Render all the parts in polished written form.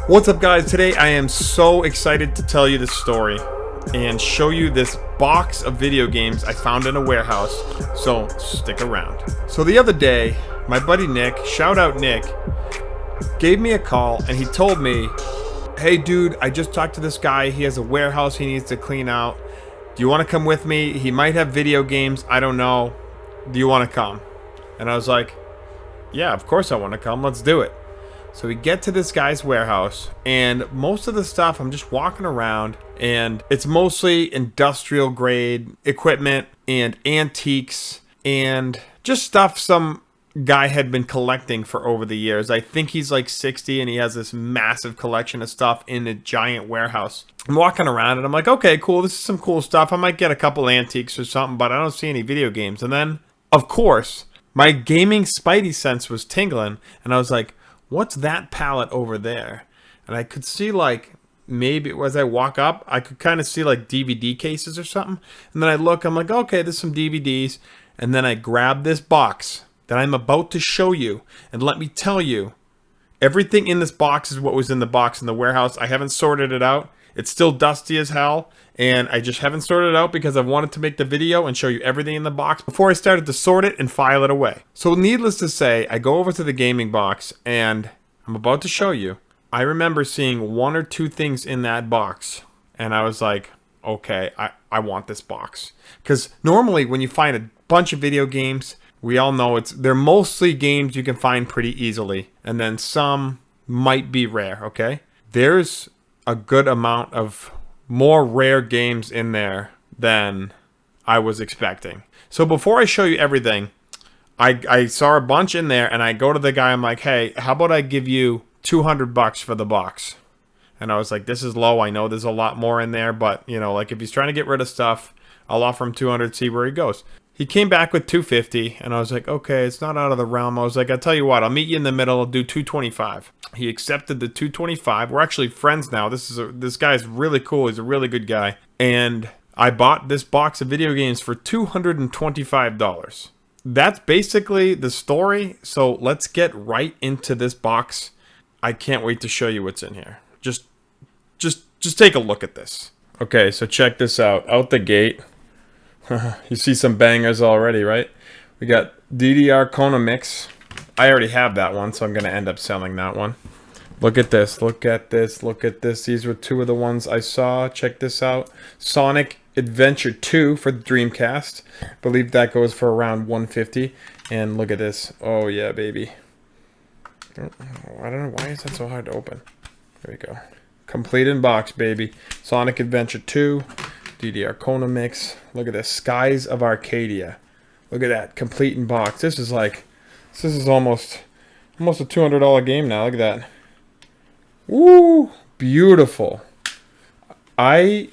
What's up, guys? Today I am so excited to tell you this story and show you this box of video games I found in a warehouse, so stick around. So the other day, my buddy Nick, shout out Nick, gave me a call and he told me, hey dude, I just talked to this guy, he has a warehouse he needs to clean out. Do you want to come with me? He might have video games, I don't know. Do you want to come? And I was like, yeah, of course I want to come, let's do it. So we get to this guy's warehouse, and most of the stuff, I'm just walking around, and it's mostly industrial grade equipment and antiques and just stuff some guy had been collecting for over the years. I think he's like 60 and he has this massive collection of stuff in a giant warehouse. I'm walking around and I'm like, okay, cool, this is some cool stuff. I might get a couple antiques or something, but I don't see any video games. And then, of course, my gaming spidey sense was tingling, and I was like, what's that pallet over there? And I could see, like, maybe as I walk up, I could kind of see like DVD cases or something. And then I look, I'm like, okay, there's some DVDs. And then I grab this box that I'm about to show you. And let me tell you, everything in this box is what was in the box in the warehouse. I haven't sorted it out. It's still dusty as hell. And I just haven't sorted it out because I wanted to make the video and show you everything in the box before I started to sort it and file it away. So needless to say, I go over to the gaming box and I'm about to show you. I remember seeing one or two things in that box and I was like, okay, I want this box. Because normally when you find a bunch of video games, we all know they're mostly games you can find pretty easily. And then some might be rare, okay? There's a good amount of more rare games in there than I was expecting. So before I show you everything, I saw a bunch in there and I go to the guy, I'm like, hey, how about I give you $200 for the box? And I was like, this is low. I know there's a lot more in there, but you know, like if he's trying to get rid of stuff, I'll offer him 200, see where he goes. He came back with 250 and I was like, okay, it's not out of the realm. I was like, I'll tell you what, I'll meet you in the middle. I'll do 225. He accepted the 225. We're actually friends now. This guy's really cool. He's a really good guy. And I bought this box of video games for $225. That's basically the story. So let's get right into this box. I can't wait to show you what's in here. Just take a look at this. Okay, so check this out. Out the gate. You see some bangers already, right? We got DDR Kona Mix. I already have that one, so I'm going to end up selling that one. Look at this. Look at this. Look at this. These were two of the ones I saw. Check this out. Sonic Adventure 2 for the Dreamcast. I believe that goes for around $150. And look at this. Oh, yeah, baby. I don't know. Why is that so hard to open? There we go. Complete in box, baby. Sonic Adventure 2. DDR Kona Mix. Look at this. Skies of Arcadia. Look at that. Complete in box. This is almost a $200 game now. Look at that. Woo! Beautiful. Look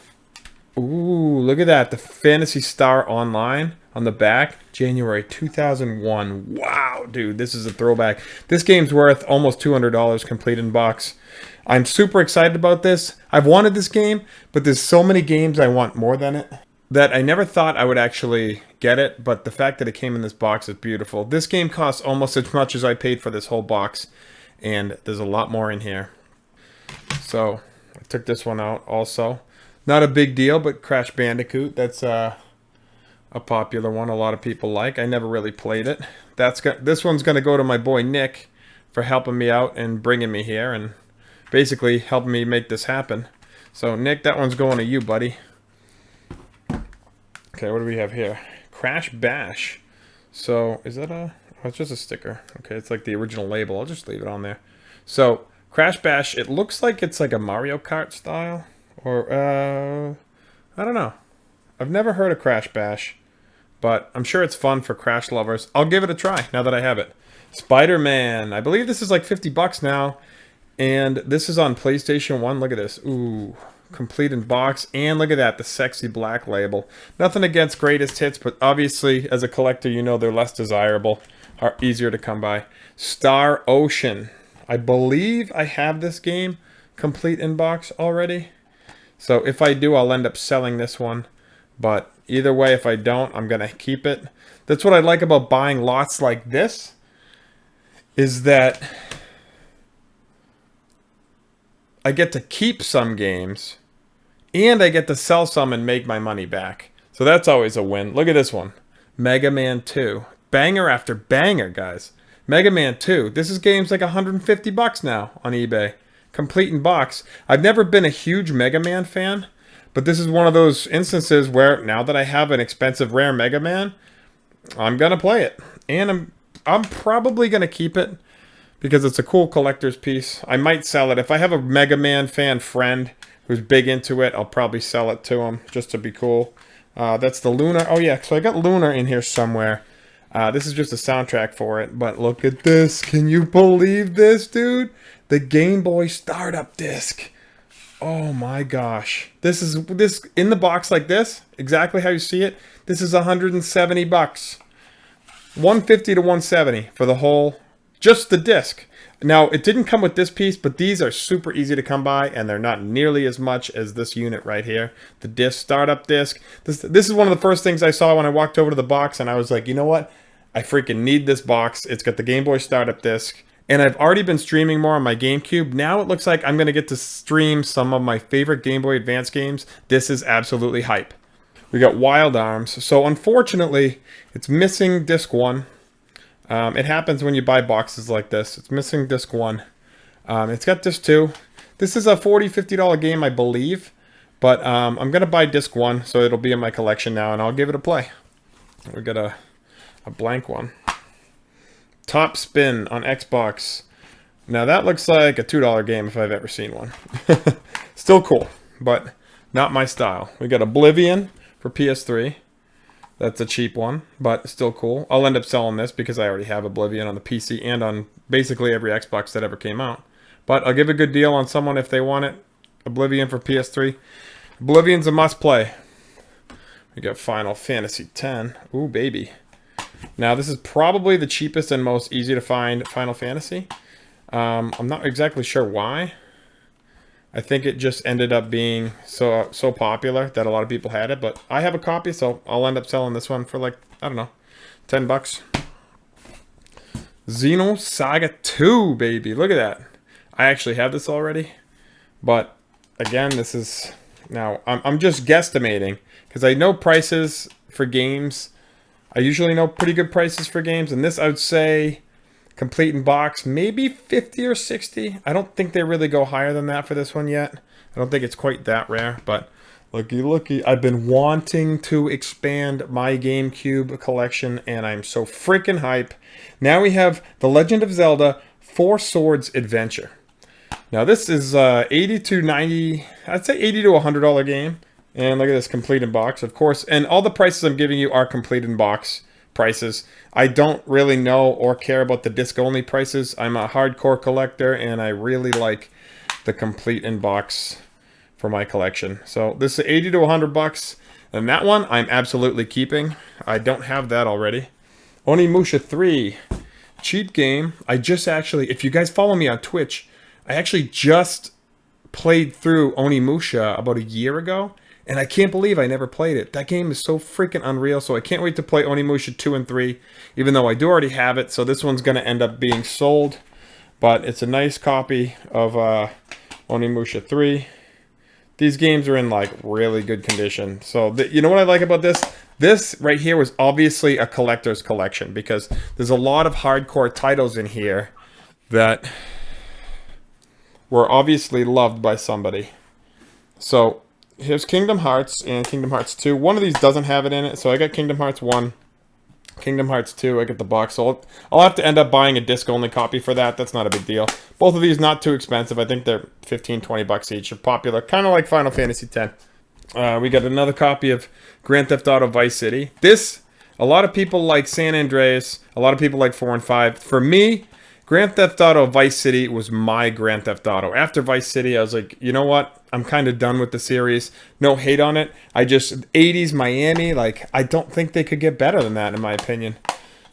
at that. The Phantasy Star Online on the back. January 2001. Wow, dude. This is a throwback. This game's worth almost $200 complete in box. I'm super excited about this. I've wanted this game, but there's so many games I want more than it that I never thought I would actually get it, but the fact that it came in this box is beautiful. This game costs almost as much as I paid for this whole box, and there's a lot more in here. So, I took this one out also. Not a big deal, but Crash Bandicoot, that's a popular one a lot of people like. I never really played it. This one's going to go to my boy Nick for helping me out and bringing me here, and basically helping me make this happen. So Nick, that one's going to you, buddy. Okay, what do we have here? Crash Bash. So is that oh, it's just a sticker. Okay, it's like the original label. I'll just leave it on there. So Crash Bash, it looks like it's like a Mario Kart style. Or I don't know. I've never heard of Crash Bash, but I'm sure it's fun for Crash lovers. I'll give it a try now that I have it. Spider-Man. I believe this is like $50 now. And this is on PlayStation 1. Look at this. Ooh, complete in box. And look at that, the sexy black label. Nothing against greatest hits, but obviously, as a collector, you know they're less desirable, are easier to come by. Star Ocean. I believe I have this game complete in box already. So if I do, I'll end up selling this one. But either way, if I don't, I'm going to keep it. That's what I like about buying lots like this, is that I get to keep some games, and I get to sell some and make my money back. So that's always a win. Look at this one. Mega Man 2. Banger after banger, guys. Mega Man 2. This is games like $150 now on eBay. Complete in box. I've never been a huge Mega Man fan, but this is one of those instances where now that I have an expensive rare Mega Man, I'm going to play it. And I'm probably going to keep it because it's a cool collector's piece. I might sell it. If I have a Mega Man fan friend who's big into it, I'll probably sell it to him just to be cool. That's the Lunar. Oh, yeah. So I got Lunar in here somewhere. This is just a soundtrack for it. But look at this. Can you believe this, dude? The Game Boy startup disc. Oh, my gosh. This in the box like this. Exactly how you see it. This is $170. $150 to $170 for the whole, just the disc. Now, it didn't come with this piece, but these are super easy to come by, and they're not nearly as much as this unit right here. The disc, startup disc. This is one of the first things I saw when I walked over to the box, and I was like, you know what? I freaking need this box. It's got the Game Boy startup disc, and I've already been streaming more on my GameCube. Now it looks like I'm going to get to stream some of my favorite Game Boy Advance games. This is absolutely hype. We got Wild Arms. So unfortunately, it's missing disc 1. It happens when you buy boxes like this. It's missing disc 1. It's got disc 2. This is a $40, $50 game, I believe. But I'm going to buy disc 1, so it'll be in my collection now, and I'll give it a play. We got a blank one. Top Spin on Xbox. Now that looks like a $2 game if I've ever seen one. Still cool, but not my style. We got Oblivion for PS3. That's a cheap one, but still cool. I'll end up selling this because I already have Oblivion on the PC and on basically every Xbox that ever came out. But I'll give a good deal on someone if they want it. Oblivion for PS3. Oblivion's a must-play. We got Final Fantasy X. Ooh, baby. Now, this is probably the cheapest and most easy to find Final Fantasy. I'm not exactly sure why. I think it just ended up being so popular that a lot of people had it. But I have a copy, so I'll end up selling this one for like, I don't know, $10. Xenosaga 2, baby. Look at that. I actually have this already. But, again, this is... Now, I'm just guesstimating. Because I know prices for games. I usually know pretty good prices for games. And this, I would say... Complete in box, maybe 50 or 60. I don't think they really go higher than that for this one yet. I don't think it's quite that rare, but looky. I've been wanting to expand my GameCube collection, and I'm so freaking hype. Now we have The Legend of Zelda 4 Swords Adventure. Now this is 80 to 90, I'd say $80 to $100 game. And look at this, complete in box, of course. And all the prices I'm giving you are complete in box prices. I don't really know or care about the disc-only prices. I'm a hardcore collector, and I really like the complete in-box for my collection. So this is $80 to $100, and that one I'm absolutely keeping. I don't have that already. Onimusha 3, cheap game. I just actually, if you guys follow me on Twitch, I actually just played through Onimusha about a year ago. And I can't believe I never played it. That game is so freaking unreal. So I can't wait to play Onimusha 2 and 3. Even though I do already have it. So this one's going to end up being sold. But it's a nice copy of Onimusha 3. These games are in like really good condition. So you know what I like about this? This right here was obviously a collector's collection. Because there's a lot of hardcore titles in here that were obviously loved by somebody. So... here's Kingdom Hearts and Kingdom Hearts 2. One of these doesn't have it in it, so I got Kingdom Hearts 1. Kingdom Hearts 2, I get the box. So I'll have to end up buying a disc-only copy for that. That's not a big deal. Both of these not too expensive. I think they're $15, $20 each. They're popular, kind of like Final Fantasy X. We got another copy of Grand Theft Auto Vice City. This, a lot of people like San Andreas. A lot of people like 4 and 5. For me... Grand Theft Auto Vice City was my Grand Theft Auto. After Vice City, I was like, you know what? I'm kind of done with the series. No hate on it. 80s Miami, like, I don't think they could get better than that, in my opinion.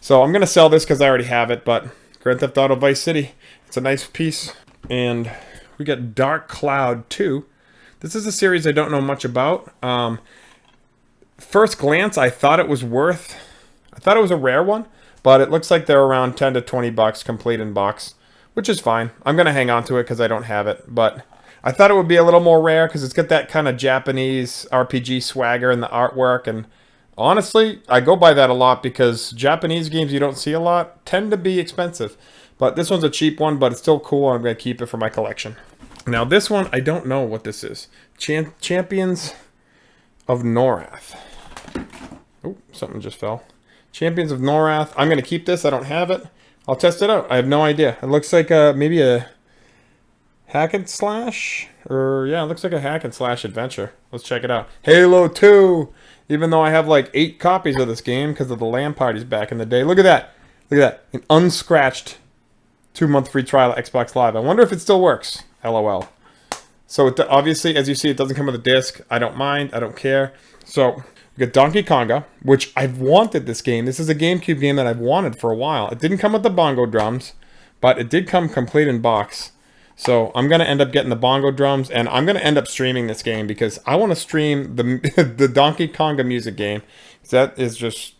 So I'm going to sell this because I already have it, but Grand Theft Auto Vice City, it's a nice piece. And we got Dark Cloud 2. This is a series I don't know much about. First glance, I thought it was a rare one. But it looks like they're around $10 to $20 complete in box, which is fine. I'm going to hang on to it because I don't have it. But I thought it would be a little more rare because it's got that kind of Japanese RPG swagger in the artwork. And honestly, I go by that a lot because Japanese games you don't see a lot tend to be expensive. But this one's a cheap one, but it's still cool, and I'm going to keep it for my collection. Now, this one, I don't know what this is. Champions of Norath. Oh, something just fell. Champions of Norath. I'm going to keep this. I don't have it. I'll test it out. I have no idea. It looks like maybe a hack and slash? Or, yeah, it looks like a hack and slash adventure. Let's check it out. Halo 2! Even though I have like 8 copies of this game because of the LAN parties back in the day. Look at that. Look at that. An unscratched 2-month free trial at Xbox Live. I wonder if it still works. LOL. So obviously, as you see, it doesn't come with a disc. I don't mind. I don't care. So we got Donkey Konga, which I've wanted this game. This is a GameCube game that I've wanted for a while. It didn't come with the bongo drums, but it did come complete in box. So I'm going to end up getting the bongo drums, and I'm going to end up streaming this game because I want to stream the Donkey Konga music game. That is just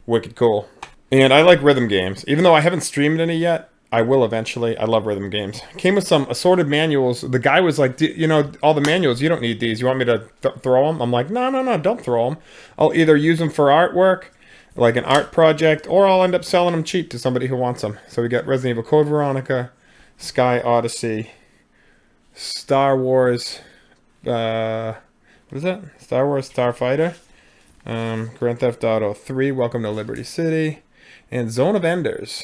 wicked cool. And I like rhythm games. Even though I haven't streamed any yet, I will eventually. I love rhythm games. Came with some assorted manuals. The guy was like, you know, all the manuals, you don't need these. You want me to throw them? I'm like, no, don't throw them. I'll either use them for artwork, like an art project, or I'll end up selling them cheap to somebody who wants them. So we got Resident Evil Code Veronica, Sky Odyssey, Star Wars, what is that? Star Wars Starfighter, Grand Theft Auto 3, Welcome to Liberty City, and Zone of Enders.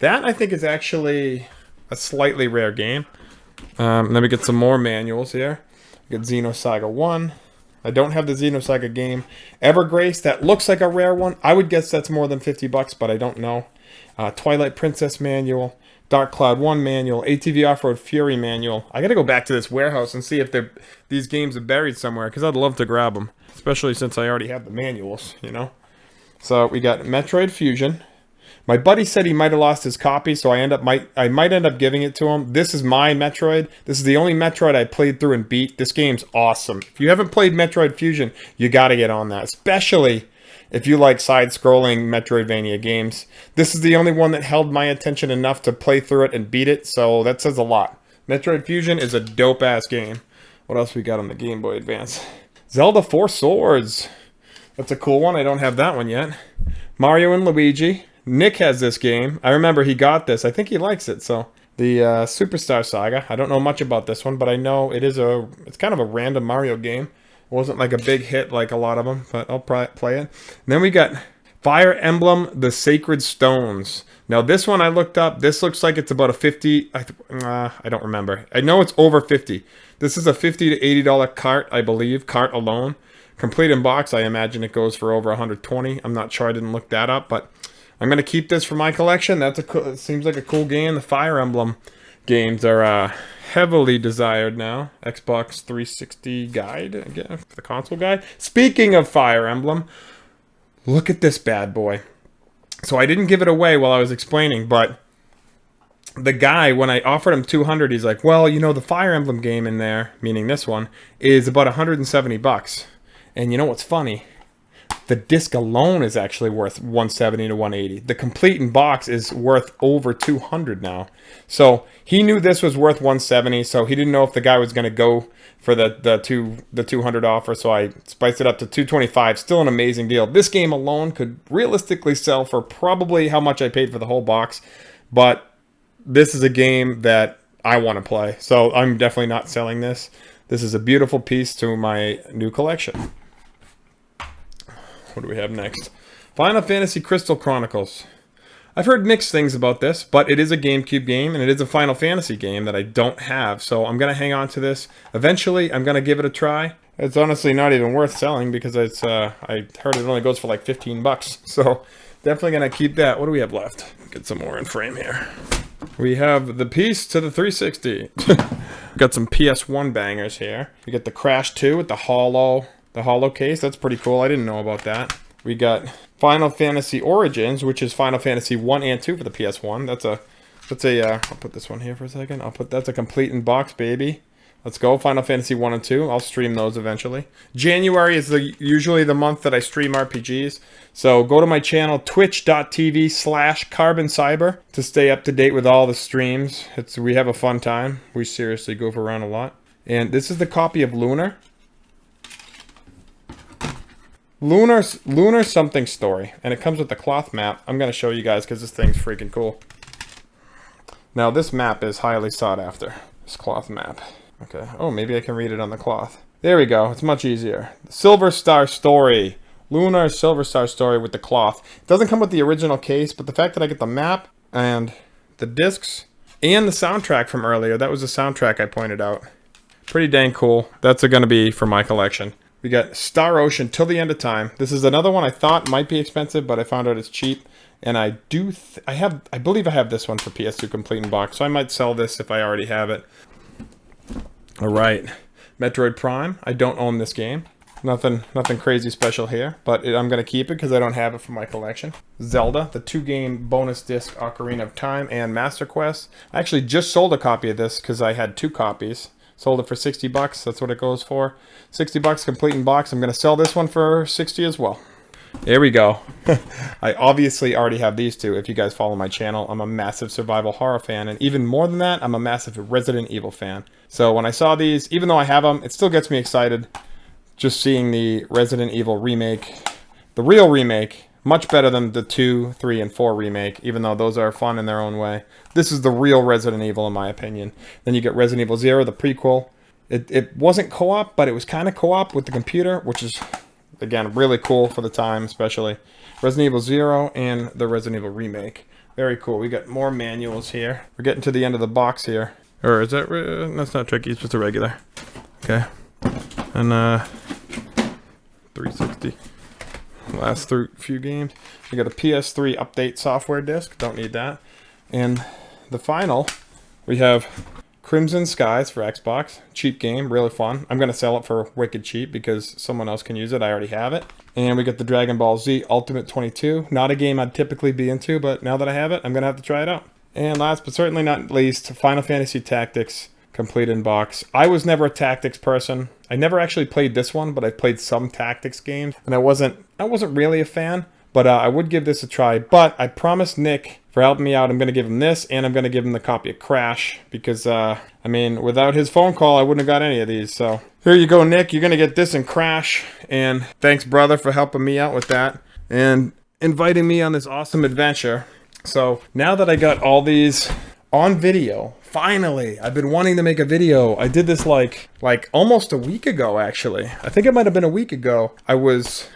That, I think, is actually a slightly rare game. And then we get some more manuals here. We get Xenosaga 1. I don't have the Xenosaga game. Evergrace, that looks like a rare one. I would guess that's more than 50 bucks, but I don't know. Twilight Princess manual. Dark Cloud 1 manual. ATV Off-Road Fury manual. I gotta go back to this warehouse and see if these games are buried somewhere, because I'd love to grab them. Especially since I already have the manuals, you know? So, we got Metroid Fusion. My buddy said he might have lost his copy, so I might end up giving it to him. This is my Metroid. This is the only Metroid I played through and beat. This game's awesome. If you haven't played Metroid Fusion, you gotta get on that. Especially if you like side-scrolling Metroidvania games. This is the only one that held my attention enough to play through it and beat it, so that says a lot. Metroid Fusion is a dope-ass game. What else we got on the Game Boy Advance? Zelda 4 Swords. That's a cool one. I don't have that one yet. Mario and Luigi. Nick has this game. I remember he got this. I think he likes it. So the Superstar Saga. I don't know much about this one, but I know it's kind of a random Mario game. It wasn't like a big hit like a lot of them, but I'll probably play it. And then we got Fire Emblem: The Sacred Stones. Now this one I looked up. This looks like it's about a 50. I don't remember. I know it's over 50. This is a $50 to $80 cart, I believe. Cart alone, complete in box. I imagine it goes for over 120. I'm not sure. I didn't look that up, but I'm going to keep this for my collection. It seems like a cool game. The Fire Emblem games are heavily desired now. Xbox 360 guide, again, the console guide. Speaking of Fire Emblem, look at this bad boy. So I didn't give it away while I was explaining, but the guy, when I offered him 200, he's like, well, you know, the Fire Emblem game in there, meaning this one, is about 170 bucks. And you know what's funny? The disc alone is actually worth 170 to 180. The complete in box is worth over 200 now. So he knew this was worth 170, so he didn't know if the guy was going to go for the 200 offer, so I spiced it up to 225. Still an amazing deal. This game alone could realistically sell for probably how much I paid for the whole box, but this is a game that I want to play, so I'm definitely not selling this. This is a beautiful piece to my new collection. What do we have next? Final Fantasy Crystal Chronicles. I've heard mixed things about this, but it is a GameCube game, and it is a Final Fantasy game that I don't have, so I'm going to hang on to this. Eventually, I'm going to give it a try. It's honestly not even worth selling, because it's I heard it only goes for like 15 bucks, so definitely going to keep that. What do we have left? Get some more in frame here. We have the piece to the 360. Got some PS1 bangers here. We got the Crash 2 with the hollow case. That's pretty cool. I didn't know about that. We got Final Fantasy Origins, which is Final Fantasy 1 and 2 for the PS1. I'll put this one here for a second. That's a complete in box, baby. Let's go. Final Fantasy 1 and 2. I'll stream those eventually. January is usually the month that I stream RPGs. So go to my channel, twitch.tv/CarbonCyber, to stay up to date with all the streams. We have a fun time. We seriously goof around a lot. And this is the copy of Lunar. Lunar something story. And it comes with the cloth map. I'm going to show you guys because this thing's freaking cool. Now this map is highly sought after. This cloth map. Okay. Oh, maybe I can read it on the cloth. There we go. It's much easier. Silver Star Story. Lunar Silver Star Story with the cloth. It doesn't come with the original case, but the fact that I get the map and the discs and the soundtrack from earlier, that was the soundtrack I pointed out. Pretty dang cool. That's going to be for my collection. We got Star Ocean Till the End of Time. This is another one I thought might be expensive, but I found out it's cheap. And I believe I have this one for PS2 Complete in Box, so I might sell this if I already have it. All right. Metroid Prime. I don't own this game. Nothing crazy special here, but I'm going to keep it because I don't have it for my collection. Zelda, the 2-game bonus disc Ocarina of Time and Master Quest. I actually just sold a copy of this because I had 2 copies. Sold it for 60 bucks. That's what it goes for. 60 bucks complete in box. I'm going to sell this one for 60 as well. There we go. I obviously already have these two. If you guys follow my channel, I'm a massive survival horror fan. And even more than that, I'm a massive Resident Evil fan. So when I saw these, even though I have them, it still gets me excited. Just seeing the Resident Evil remake, the real remake, much better than the 2, 3, and 4 remake, even though those are fun in their own way. This is the real Resident Evil, in my opinion. Then you get Resident Evil 0, the prequel. It wasn't co-op, but it was kind of co-op with the computer, which is, again, really cool for the time, especially. Resident Evil 0 and the Resident Evil remake. Very cool. We got more manuals here. We're getting to the end of the box here. Or is that... that's not tricky, it's just a regular. Okay. And, 360. Last few games. We got a PS3 update software disc. Don't need that. And the final, we have Crimson Skies for Xbox. Cheap game, really fun. I'm going to sell it for wicked cheap because someone else can use it. I already have it. And we got the Dragon Ball Z Ultimate 22. Not a game I'd typically be into, but now that I have it, I'm going to have to try it out. And last but certainly not least, Final Fantasy Tactics Complete in Box. I was never a tactics person. I never actually played this one, but I played some tactics games, and I wasn't really a fan. But I would give this a try. But I promised Nick for helping me out, I'm going to give him this, and I'm going to give him the copy of Crash because I mean, without his phone call, I wouldn't have got any of these. So here you go, Nick. You're going to get this and Crash. And thanks, brother, for helping me out with that and inviting me on this awesome adventure. So now that I got all these on video, finally, I've been wanting to make a video. I did this like almost a week ago, actually. I think it might have been a week ago. I was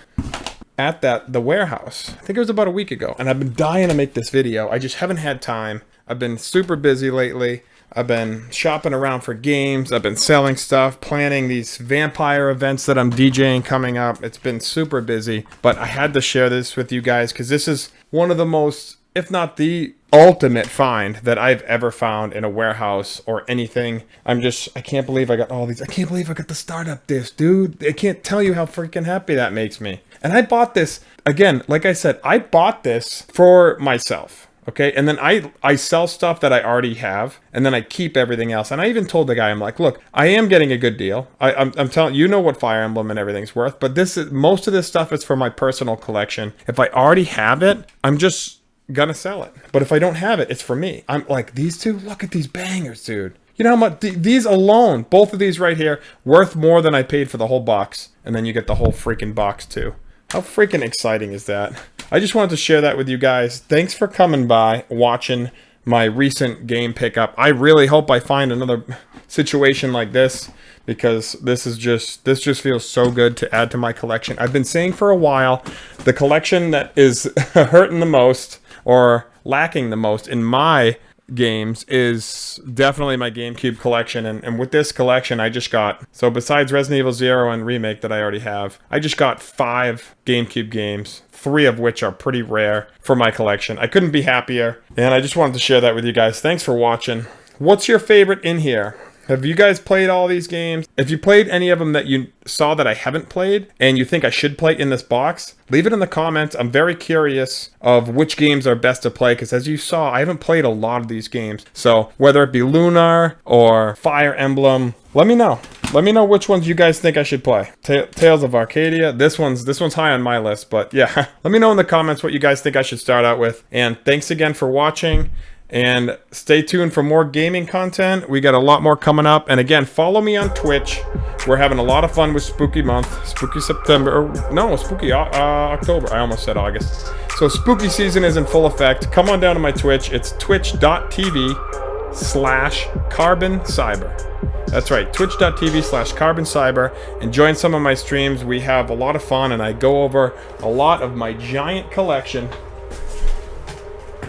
at the warehouse. I think it was about a week ago. And I've been dying to make this video. I just haven't had time. I've been super busy lately. I've been shopping around for games. I've been selling stuff, planning these vampire events that I'm DJing coming up. It's been super busy. But I had to share this with you guys because this is one of the most, if not the ultimate find that I've ever found in a warehouse or anything. I can't believe I got all these. I can't believe I got the startup disc, dude. I can't tell you how freaking happy that makes me. And I bought this, again, like I said, I bought this for myself. Okay, and then I sell stuff that I already have, and then I keep everything else. And I even told the guy, I'm like, look, I am getting a good deal. I'm telling you, know what Fire Emblem and everything's worth, but most of this stuff is for my personal collection. If I already have it, I'm just gonna sell it. But if I don't have it, it's for me. I'm like, these two, look at these bangers, dude. You know how much these alone, both of these right here, worth more than I paid for the whole box. And then you get the whole freaking box too. How freaking exciting is that? I just wanted to share that with you guys. Thanks for coming by, watching my recent game pickup. I really hope I find another situation like this because this just feels so good to add to my collection. I've been saying for a while, the collection that is hurting the most or lacking the most in my games is definitely my GameCube collection, and with this collection I just got, so besides Resident Evil 0 and Remake that I already have, I just got 5 GameCube games, 3 of which are pretty rare for my collection. I couldn't be happier, and I just wanted to share that with you guys. Thanks for watching. What's your favorite in here? Have you guys played all these games? If you played any of them that you saw that I haven't played and you think I should play in this box, leave it in the comments. I'm very curious of which games are best to play because as you saw, I haven't played a lot of these games. So whether it be Lunar or Fire Emblem, let me know. Let me know which ones you guys think I should play. Tales of Arcadia. This one's high on my list, but yeah. Let me know in the comments what you guys think I should start out with. And thanks again for watching. And stay tuned for more gaming content. We got a lot more coming up. And again, follow me on Twitch. We're having a lot of fun with Spooky Month. Spooky September. No, Spooky October. I almost said August. So Spooky season is in full effect. Come on down to my Twitch. It's twitch.tv/CarbonCyber. That's right, twitch.tv/CarbonCyber. And join some of my streams. We have a lot of fun and I go over a lot of my giant collection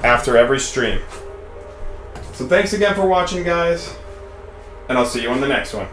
after every stream. So thanks again for watching, guys, and I'll see you on the next one.